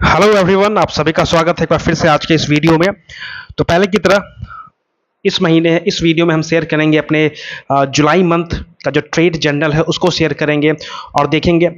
Hello everyone, आप सभी का स्वागत है एक बार फिर से आज के इस वीडियो में। तो पहले की तरह इस वीडियो में हम शेयर करेंगे अपने जुलाई मंथ का जो ट्रेड जर्नल है उसको शेयर करेंगे और देखेंगे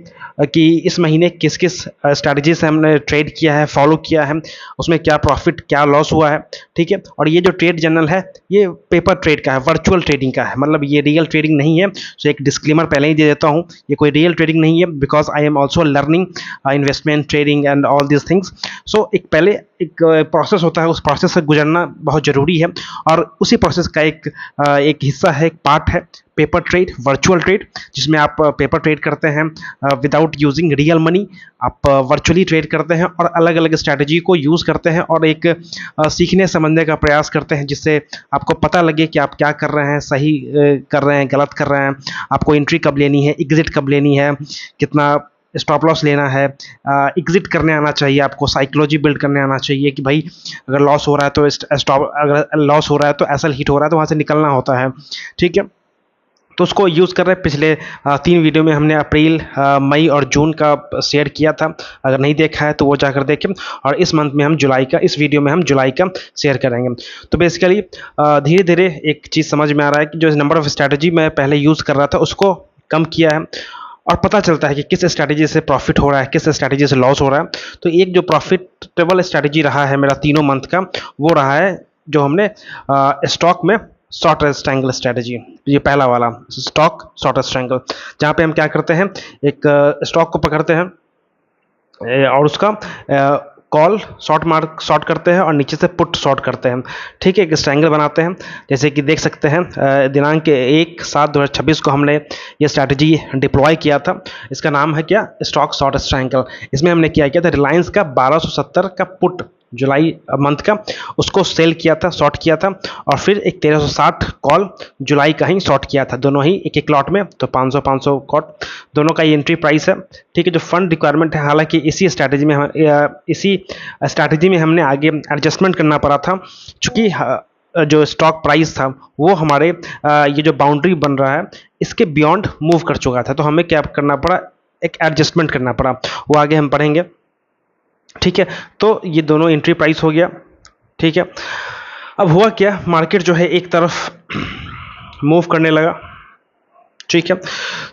कि इस महीने किस किस स्ट्रैटेजी से हमने ट्रेड किया है, फॉलो किया है, उसमें क्या प्रॉफिट क्या लॉस हुआ है। ठीक है। और ये जो ट्रेड जर्नल है ये पेपर ट्रेड का है, वर्चुअल ट्रेडिंग का है, मतलब ये रियल ट्रेडिंग नहीं है। सो एक डिस्क्लेमर पहले ही दे देता हूँ, ये कोई रियल ट्रेडिंग नहीं है because I am also learning investment trading and all this things. So एक पहले एक प्रोसेस होता है, उस प्रोसेस से गुजरना बहुत ज़रूरी है और उसी प्रोसेस का एक हिस्सा है, एक पार्ट है पेपर ट्रेड, वर्चुअल ट्रेड, जिसमें आप पेपर ट्रेड करते हैं विदाउट यूजिंग रियल मनी। आप वर्चुअली ट्रेड करते हैं और अलग अलग स्ट्रैटेजी को यूज़ करते हैं और एक सीखने समझने का प्रयास करते हैं जिससे आपको पता लगे कि आप क्या कर रहे हैं, सही कर रहे हैं, गलत कर रहे हैं, आपको एंट्री कब लेनी है, एग्जिट कब लेनी है, कितना स्टॉप लॉस लेना है, एग्जिट करने आना चाहिए, आपको साइकोलॉजी बिल्ड करने आना चाहिए कि भाई अगर लॉस हो रहा है तो स्टॉप, अगर लॉस हो रहा है तो एसल हिट हो रहा है तो वहाँ से निकलना होता है। ठीक है। तो उसको यूज़ कर रहे हैं। पिछले 3 वीडियो में हमने अप्रैल, मई और जून का शेयर किया था, अगर नहीं देखा है तो वो जाकर देखें। और इस मंथ में हम जुलाई का, इस वीडियो में हम जुलाई का शेयर करेंगे। तो बेसिकली धीरे धीरे एक चीज़ समझ में आ रहा है कि जो नंबर ऑफ स्ट्रैटेजी मैं पहले यूज़ कर रहा था उसको कम किया है और पता चलता है कि किस स्ट्रैटेजी से प्रॉफिट हो रहा है, किस स्ट्रैटेजी से लॉस हो रहा है। तो एक जो प्रॉफिटेबल स्ट्रैटेजी रहा है मेरा 3 मंथ का, वो रहा है जो हमने स्टॉक में शॉर्ट ट्रायंगल स्ट्रैटेजी, ये पहला वाला स्टॉक शॉर्ट ट्रायंगल, जहाँ पे हम क्या करते हैं, एक स्टॉक को पकड़ते हैं और उसका कॉल शॉर्ट करते हैं और नीचे से पुट शॉर्ट करते हैं। ठीक है। एक ट्रायंगल बनाते हैं, जैसे कि देख सकते हैं दिनांक 1/7/2026 को हमने ये स्ट्रैटेजी डिप्लॉय किया था। इसका नाम है क्या, स्टॉक शॉर्ट ट्रायंगल। इसमें हमने क्या किया था, रिलायंस का 1270 का पुट जुलाई मंथ का, उसको सेल किया था, शॉर्ट किया था, और फिर एक 1360 कॉल जुलाई का ही शॉर्ट किया था, दोनों ही एक एक लॉट में, तो 500 कॉल दोनों का ये एंट्री प्राइस है। ठीक है। जो फंड रिक्वायरमेंट है, हालांकि इसी स्ट्रैटेजी में हमने आगे एडजस्टमेंट करना पड़ा था, चूँकि जो स्टॉक प्राइस था वो हमारे ये जो बाउंड्री बन रहा है इसके बियॉन्ड मूव कर चुका था, तो हमें क्या करना पड़ा, एक एडजस्टमेंट करना पड़ा, वो आगे हम पढ़ेंगे। ठीक है। तो ये दोनों एंट्री प्राइस हो गया। ठीक है। अब हुआ क्या, मार्केट जो है एक तरफ मूव करने लगा। ठीक है।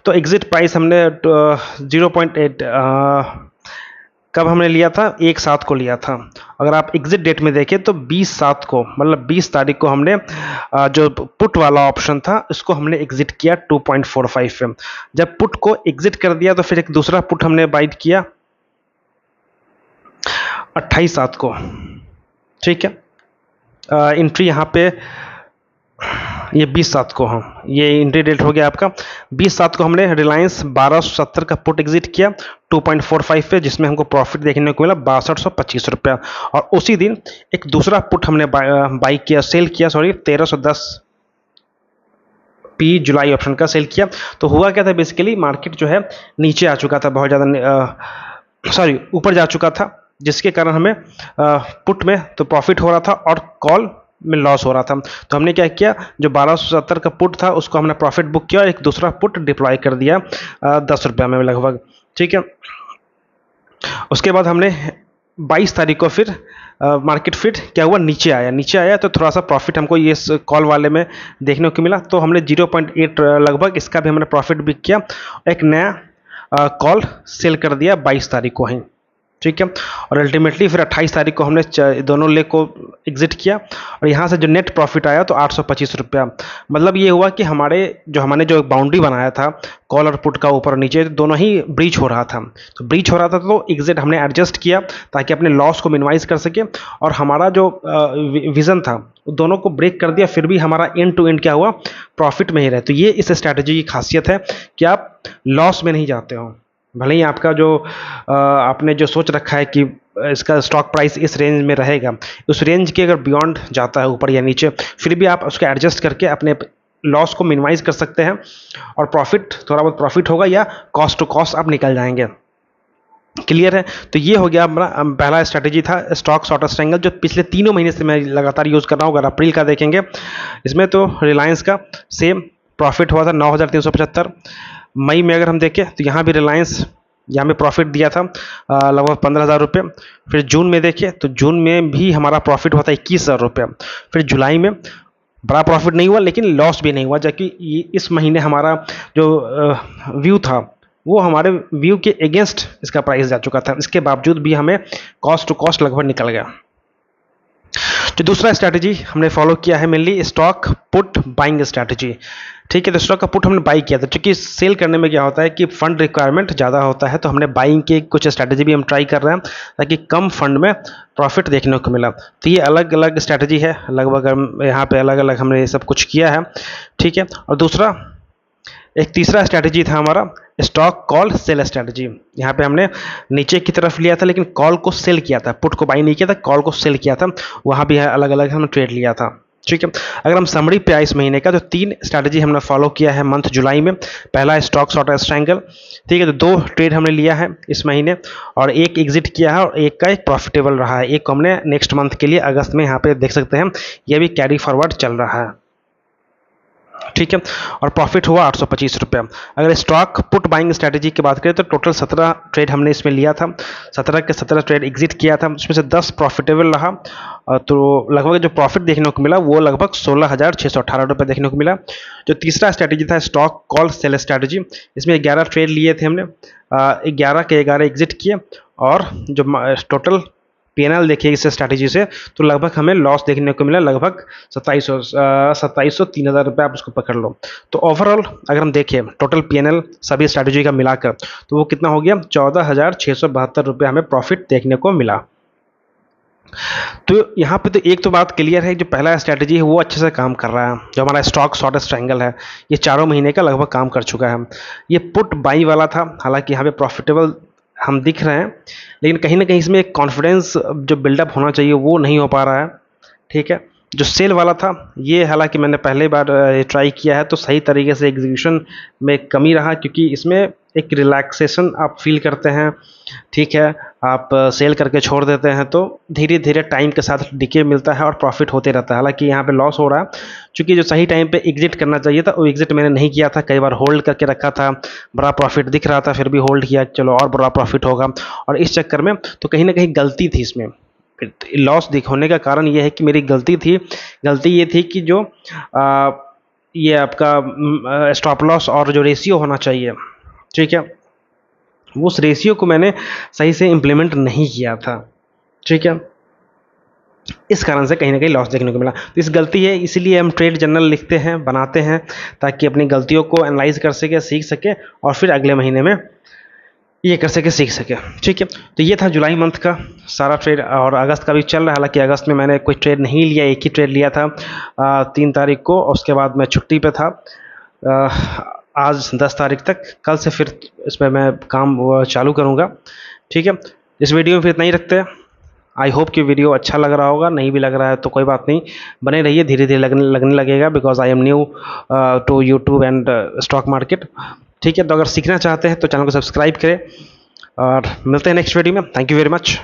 तो एग्जिट प्राइस हमने 0.8 कब हमने लिया था, 1/7 को लिया था। अगर आप एग्जिट डेट में देखें तो 20/7 को, मतलब 20 तारीख को हमने जो पुट वाला ऑप्शन था इसको हमने एग्जिट किया 2.45 पे। जब पुट को एग्जिट कर दिया तो फिर एक दूसरा पुट हमने बाइट किया 28/7 को। ठीक है। एंट्री यहाँ पे ये 20/7 को, हाँ ये एंट्री डेट हो गया आपका 20/7 को। हमने रिलायंस 1270 का पुट एग्जिट किया 2.45 पे, जिसमें हमको प्रॉफिट देखने को मिला 6225 रुपया। और उसी दिन एक दूसरा पुट हमने बाई किया, सेल किया, सॉरी 1310 पी जुलाई ऑप्शन का सेल किया। तो हुआ क्या था, बेसिकली मार्केट जो है नीचे आ चुका था, बहुत ज़्यादा, सॉरी ऊपर जा चुका था, जिसके कारण हमें पुट में तो प्रॉफिट हो रहा था और कॉल में लॉस हो रहा था। तो हमने क्या किया, जो 1270 का पुट था उसको हमने प्रॉफिट बुक किया और एक दूसरा पुट डिप्लॉय कर दिया 10 रुपये में लगभग। ठीक है। उसके बाद हमने 22 तारीख को फिर मार्केट फिर क्या हुआ, नीचे आया तो थोड़ा सा प्रॉफिट हमको ये कॉल वाले में देखने को मिला, तो हमने 0.8 लगभग इसका भी हमने प्रॉफिट बुक किया, एक नया कॉल सेल कर दिया 22 तारीख को ही। ठीक है। और अल्टीमेटली फिर 28 तारीख को हमने दोनों लेग को एग्जिट किया और यहाँ से जो नेट प्रॉफिट आया तो 825 रुपया। मतलब ये हुआ कि हमने जो बाउंड्री बनाया था कॉल और पुट का ऊपर और नीचे दोनों ही ब्रीच हो रहा था, तो एग्जिट हमने एडजस्ट किया ताकि अपने लॉस को मिनिमाइज कर सके, और हमारा जो विज़न था दोनों को ब्रेक कर दिया, फिर भी हमारा एंड टू एंड क्या हुआ, प्रॉफिट में ही रहे। तो ये इस स्ट्रैटेजी की खासियत है कि आप लॉस में नहीं जाते हो, भले ही आपका जो आपने जो सोच रखा है कि इसका स्टॉक प्राइस इस रेंज में रहेगा, उस रेंज के अगर बियॉन्ड जाता है ऊपर या नीचे, फिर भी आप उसको एडजस्ट करके अपने लॉस को मिनिमाइज कर सकते हैं और प्रॉफिट, थोड़ा बहुत प्रॉफिट होगा या कॉस्ट टू कॉस्ट आप निकल जाएंगे। क्लियर है। तो ये हो गया हमारा पहला स्ट्रैटेजी था, स्टॉक शॉर्ट ट्रायंगल, जो पिछले 3 महीने से मैं लगातार यूज़ कर रहा हूँ। अगर अप्रैल का देखेंगे इसमें तो रिलायंस का सेम प्रॉफिट हुआ था 9375। मई में अगर हम देखें तो यहाँ भी रिलायंस यहाँ में प्रॉफिट दिया था लगभग 15,000 रुपये। फिर जून में देखिए तो जून में भी हमारा प्रॉफिट हुआ था 21,000 रुपये। फिर जुलाई में बड़ा प्रॉफिट नहीं हुआ लेकिन लॉस भी नहीं हुआ, जबकि इस महीने हमारा जो व्यू था वो हमारे व्यू के अगेंस्ट इसका प्राइस जा चुका था। इसके बावजूद भी हमें कॉस्ट टू कॉस्ट लगभग निकल गया। जो दूसरा स्ट्रैटेजी हमने फॉलो किया है mainly stock put buying strategy. ठीक है, तो स्टॉक का पुट हमने बाई किया था, क्योंकि सेल करने में क्या होता है कि फंड रिक्वायरमेंट ज़्यादा होता है, तो हमने बाइंग की कुछ स्ट्रैटेजी भी हम ट्राई कर रहे हैं ताकि कम फंड में प्रॉफिट देखने को मिला। तो ये अलग अलग स्ट्रैटेजी है, लगभग हम यहाँ पे अलग अलग हमने ये सब कुछ किया है। ठीक है, और दूसरा एक तीसरा स्ट्रैटेजी था हमारा स्टॉक कॉल सेल स्ट्रैटेजी। यहाँ पे हमने नीचे की तरफ लिया था लेकिन कॉल को सेल किया था, पुट को बाई नहीं किया था, कॉल को सेल किया था, वहाँ भी अलग अलग हमने ट्रेड लिया था। ठीक है, अगर हम समरी पे आए इस महीने का तो 3 स्ट्रैटेजी हमने फॉलो किया है मंथ जुलाई में। पहला स्टॉक शॉर्ट स्ट्रैंगल, ठीक है, तो 2 ट्रेड हमने लिया है इस महीने और एक एग्जिट किया है और एक का एक प्रॉफिटेबल रहा है। एक को हमने नेक्स्ट मंथ के लिए अगस्त में यहाँ पे देख सकते हैं ये भी कैरी फॉरवर्ड चल रहा है। ठीक है, और प्रॉफिट हुआ 825 रुपये। अगर स्टॉक पुट बाइंग स्ट्रैटेजी की बात करें तो टोटल 17 ट्रेड हमने इसमें लिया था, 17 के 17 ट्रेड एग्जिट किया था, उसमें से 10 प्रॉफिटेबल रहा। तो लगभग जो प्रॉफिट देखने को मिला वो लगभग 16,618 रुपये देखने को मिला। जो तीसरा स्ट्रैटेजी था स्टॉक कॉल सेल स्ट्रैटेजी, इसमें 11 ट्रेड लिए थे हमने, 11 के 11 एग्जिट किए और जो टोटल पीएनएल देखिए इस स्ट्रैटेजी से तो लगभग हमें लॉस देखने को मिला, लगभग 2700 3,000 रुपये आप उसको पकड़ लो। तो ओवरऑल अगर हम देखें टोटल पीएनएल सभी स्ट्रैटेजी का मिलाकर तो वो कितना हो गया 14,672 रुपये हमें प्रॉफिट देखने को मिला। तो यहाँ पे तो एक तो बात क्लियर है, जो पहला स्ट्रैटेजी है वो अच्छे से काम कर रहा है। जो हमारा स्टॉक शॉर्ट ट्रायंगल है ये 4 महीने का लगभग काम कर चुका है। ये पुट बाई वाला था, हालांकि यहाँ पे प्रॉफिटेबल हम दिख रहे हैं लेकिन कहीं ना कहीं इसमें एक कॉन्फिडेंस जो बिल्डअप होना चाहिए वो नहीं हो पा रहा है। ठीक है, जो सेल वाला था ये हालांकि मैंने पहले बार ट्राई किया है तो सही तरीके से एग्जीक्यूशन में कमी रहा, क्योंकि इसमें एक रिलैक्सेशन आप फील करते हैं। ठीक है, आप सेल करके छोड़ देते हैं तो धीरे धीरे टाइम के साथ डिके मिलता है और प्रॉफिट होते रहता है। हालांकि यहाँ पे लॉस हो रहा है क्योंकि जो सही टाइम पे एग्जिट करना चाहिए था वो एग्जिट मैंने नहीं किया था, कई बार होल्ड करके रखा था, बड़ा प्रॉफिट दिख रहा था फिर भी होल्ड किया, चलो और बड़ा प्रॉफिट होगा, और इस चक्कर में तो कहीं ना कहीं गलती थी इसमें। लॉस होने का कारण ये है कि मेरी गलती ये थी कि जो ये आपका स्टॉप लॉस और जो रेशियो होना चाहिए, ठीक है, उस रेशियो को मैंने सही से इम्प्लीमेंट नहीं किया था। ठीक है, इस कारण से कहीं ना कहीं लॉस देखने को मिला। तो इस गलती है, इसीलिए हम ट्रेड जर्नल लिखते हैं, बनाते हैं, ताकि अपनी गलतियों को एनालाइज कर सके, सीख सके और फिर अगले महीने में ये कर सके, सीख सके। ठीक है, तो ये था जुलाई मंथ का सारा ट्रेड और अगस्त का भी चल रहा है। हालांकि अगस्त में मैंने कोई ट्रेड नहीं लिया, एक ही ट्रेड लिया था 3 तारीख को, और उसके बाद मैं छुट्टी पे था आज 10 तारीख तक। कल से फिर इस पर मैं काम चालू करूँगा। ठीक है, इस वीडियो में फिर इतना ही रखते हैं। आई होप कि वीडियो अच्छा लग रहा होगा, नहीं भी लग रहा है तो कोई बात नहीं, बने रहिए, धीरे धीरे लगने लगेगा, because I am new to YouTube and stock market. ठीक है, तो अगर सीखना चाहते हैं तो चैनल को सब्सक्राइब करें और मिलते हैं नेक्स्ट वीडियो में। Thank you very much.